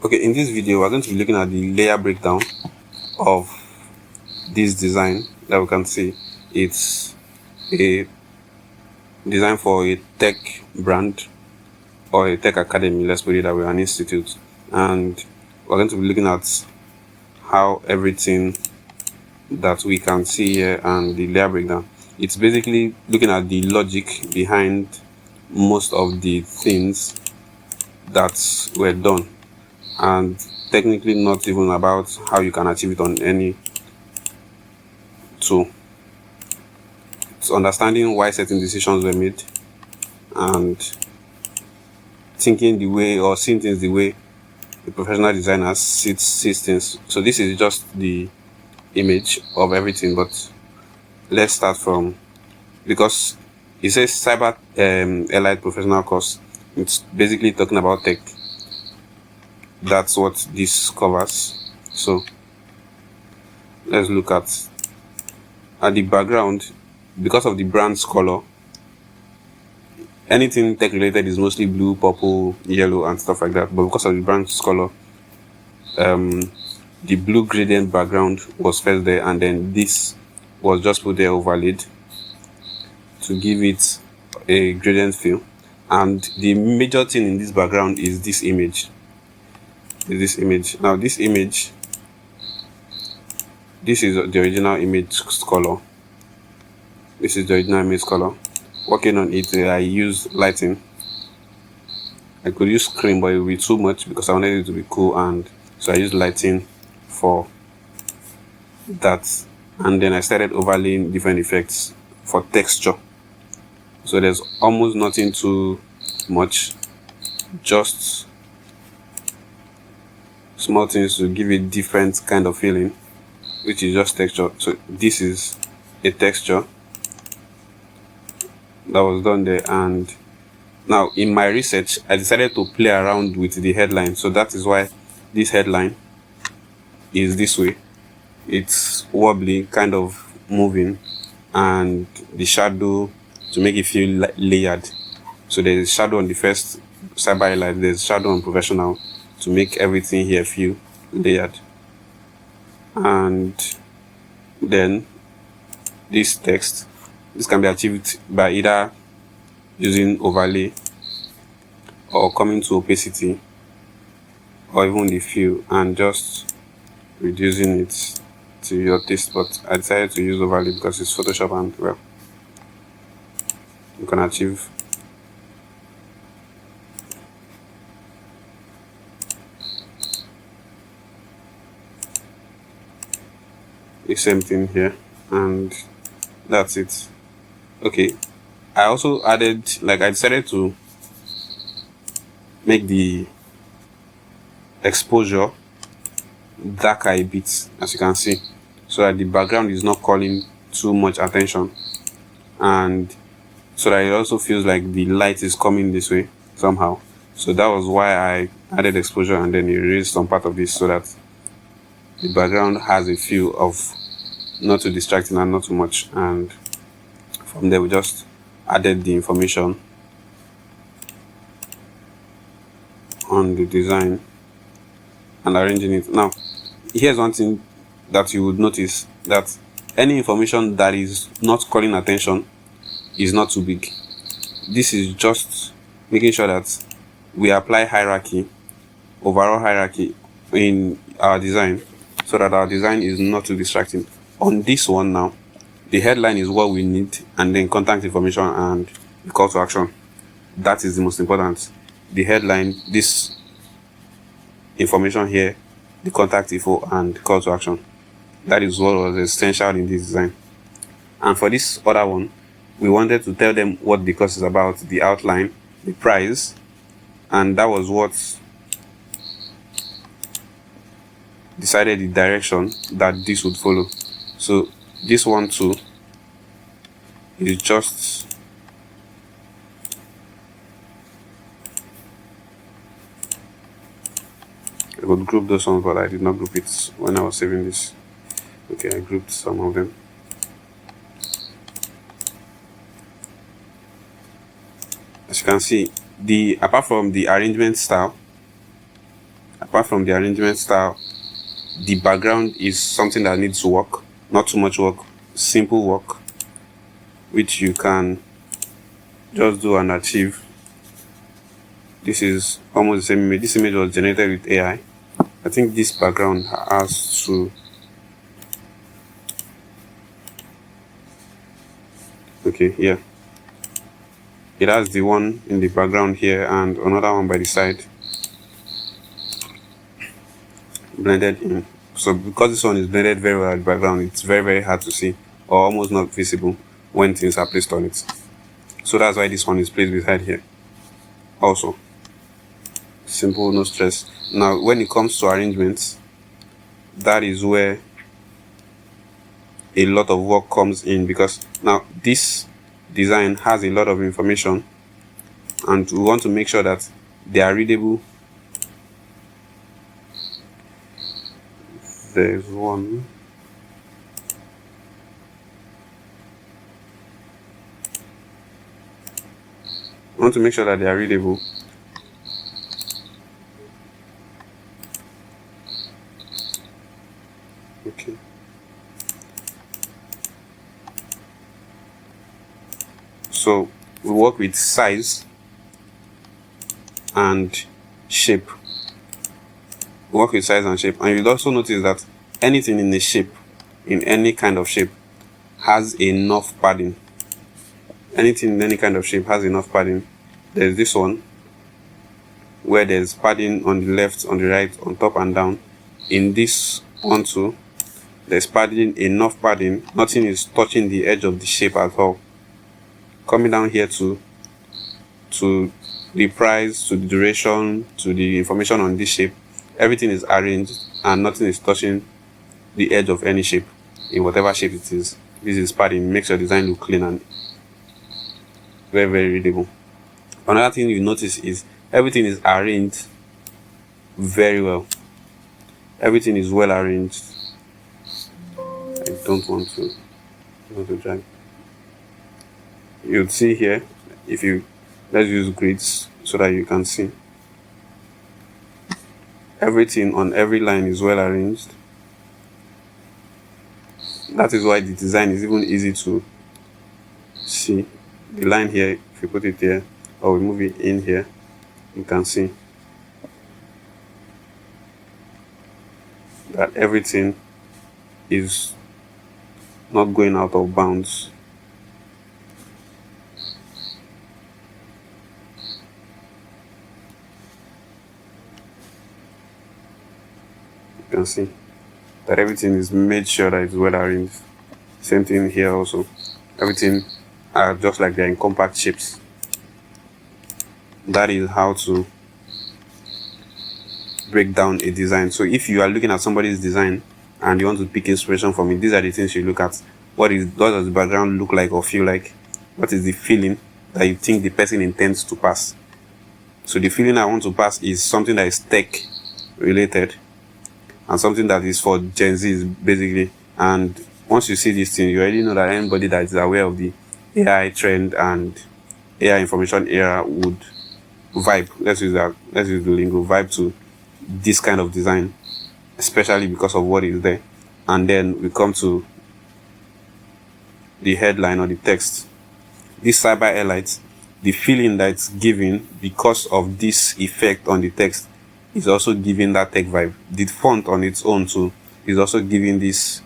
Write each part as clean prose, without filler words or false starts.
Okay, in this video we're going to be looking at the layer breakdown of this design that we can see. It's a design for a tech brand or a tech academy, let's put it that way, an institute. And we're going to be looking at how everything that we can see here and the layer breakdown. It's basically looking at the logic behind most of the things that were done, and technically not even about how you can achieve it on any tool. It's understanding why certain decisions were made and thinking the way or seeing things the way a professional designer sees things. So this is just the image of everything, but let's start from, because it says cyber allied professional course. It's basically talking about tech. That's what this covers. So let's look at the background. Because of the brand's color, anything tech related is mostly blue, purple, yellow and stuff like that. But because of the brand's color, the blue gradient background was first there, and then this was just put there overlaid to give it a gradient feel. And the major thing in this background is this image. Now this image, this is the original image color. This is the original image color. Working on it, I use lighting. I could use screen, but it would be too much because I wanted it to be cool, and so I used lighting for that. And then I started overlaying different effects for texture. So there's almost nothing too much, just small things to give it different kind of feeling, which is just texture. So this is a texture that was done there. And now in my research I decided to play around with the headline. So that is why this headline is this way. It's wobbly, kind of moving, and the shadow to make it feel layered. So there's shadow on the first cyber highlight, there's shadow on professional to make everything here feel layered. And then this text, this can be achieved by either using overlay or coming to opacity or even the fill and just reducing it to your taste. But I decided to use overlay because it's Photoshop, and well, you can achieve the same thing here, and that's it. Okay, I also added, I decided to make the exposure darker a bit, as you can see, so that the background is not calling too much attention, and so that it also feels like the light is coming this way somehow. So that was why I added exposure and then erased some part of this, so that the background has a feel of not too distracting and not too much. And from there we just added the information on the design and arranging it. Now here's one thing that you would notice, that any information that is not calling attention is not too big. This is just making sure that we apply hierarchy, overall hierarchy in our design, so that our design is not too distracting. On this one now, the headline is what we need, and then contact information and the call to action. That is the most important. The headline, this information here, the contact info and call to action. That is what was essential in this design. And for this other one, we wanted to tell them what the course is about, the outline, the price, and that was what decided the direction that this would follow. So this one too is just I would group those ones, but I did not group it when I was saving this. Okay, I grouped some of them. As you can see, apart from the arrangement style, apart from the arrangement style, the background is something that needs work, not too much work, simple work, which you can just do and achieve. This is almost the same image. This image was generated with AI. I think this background has to, okay, here. It has the one in the background here and another one by the side blended in. So because this one is blended very well at the background, it's very hard to see or almost not visible when things are placed on it. So that's why this one is placed beside here. Also, simple, no stress. Now when it comes to arrangements, that is where a lot of work comes in, because now this design has a lot of information and we want to make sure that they are readable. There's one. I want to make sure that they are readable. Okay. So we work with size and shape. Work with size and shape, and you'll also notice that anything in a shape, in any kind of shape, has enough padding. Anything in any kind of shape has enough padding. There's this one where there's padding on the left, on the right, on top and down. In this one too, there's padding, enough padding. Nothing is touching the edge of the shape at all. Coming down here to the price, to the duration, to the information on this shape, everything is arranged and nothing is touching the edge of any shape in whatever shape it is. This is padding, makes your design look clean and very readable. Another thing you notice is everything is arranged very well. Everything is well arranged. I don't want to drag. You'll see here, if you, let's use grids so that you can see. Everything on every line is well arranged. That is why the design is even easy to see. The line here, if you put it here, or we move it in here, you can see that everything is not going out of bounds. You can see that everything is made sure that it's well arranged. Same thing here also. Everything are just like they're in compact shapes. That is how to break down a design. So if you are looking at somebody's design and you want to pick inspiration from it, these are the things you look at. What does the background look like or feel like? What is the feeling that you think the person intends to pass? So the feeling I want to pass is something that is tech related and something that is for Gen Zs basically. And once you see this thing, you already know that anybody that is aware of the AI trend and AI information era would vibe. Let's use the lingo, vibe to this kind of design, especially because of what is there. And then we come to the headline or the text. This cyber highlights, the feeling that it's giving because of this effect on the text is also giving that tech vibe. The font on its own too is also giving this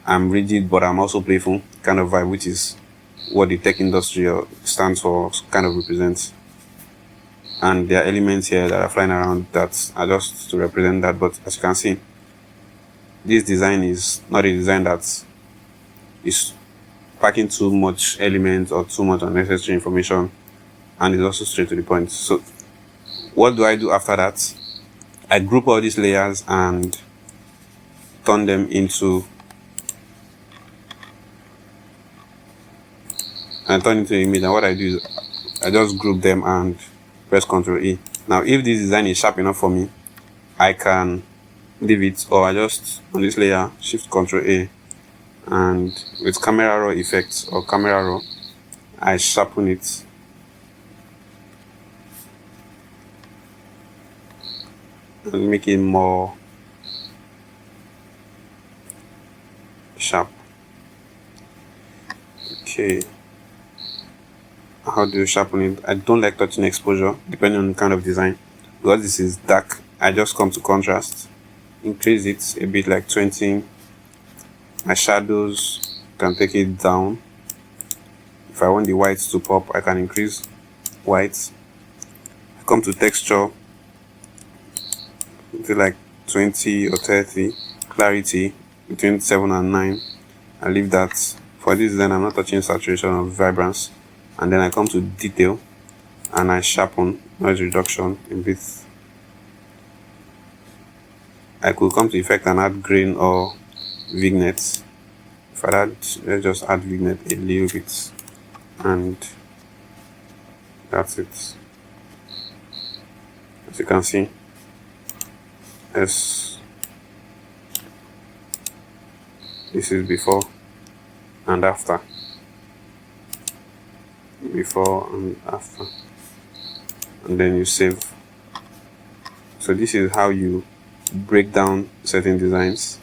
I'm rigid but I'm also playful kind of vibe, which is what the tech industry stands for, kind of represents. And there are elements here that are flying around that are just to represent that. But as you can see, this design is not a design that is packing too much elements or too much unnecessary information, and it's also straight to the point. So what do I do after that? I group all these layers and turn them into an image. And what I do is I just group them and press Ctrl E. Now if this design is sharp enough for me, I can leave it, or I just on this layer shift Ctrl A, and with camera raw effects or camera raw, I sharpen it. and make it more sharp. Okay, how do you sharpen it? I don't like touching exposure depending on the kind of design. Because this is dark, I just come to contrast, increase it a bit, like 20. My shadows, can take it down. If I want the white to pop, I can increase white. I come to texture, to like 20 or 30. Clarity between 7 and 9. I leave that. For this, then I'm not touching saturation or vibrance. And then I come to detail and I sharpen, noise reduction a bit. I could come to effect and add grain or vignette. If I add, let's just add vignette a little bit, and that's it. As you can see, this is before and after. Before and after, and then you save. So this is how you break down certain designs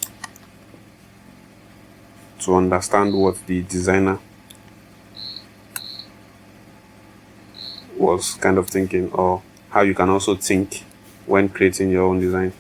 to understand what the designer was kind of thinking, or how you can also think when creating your own design.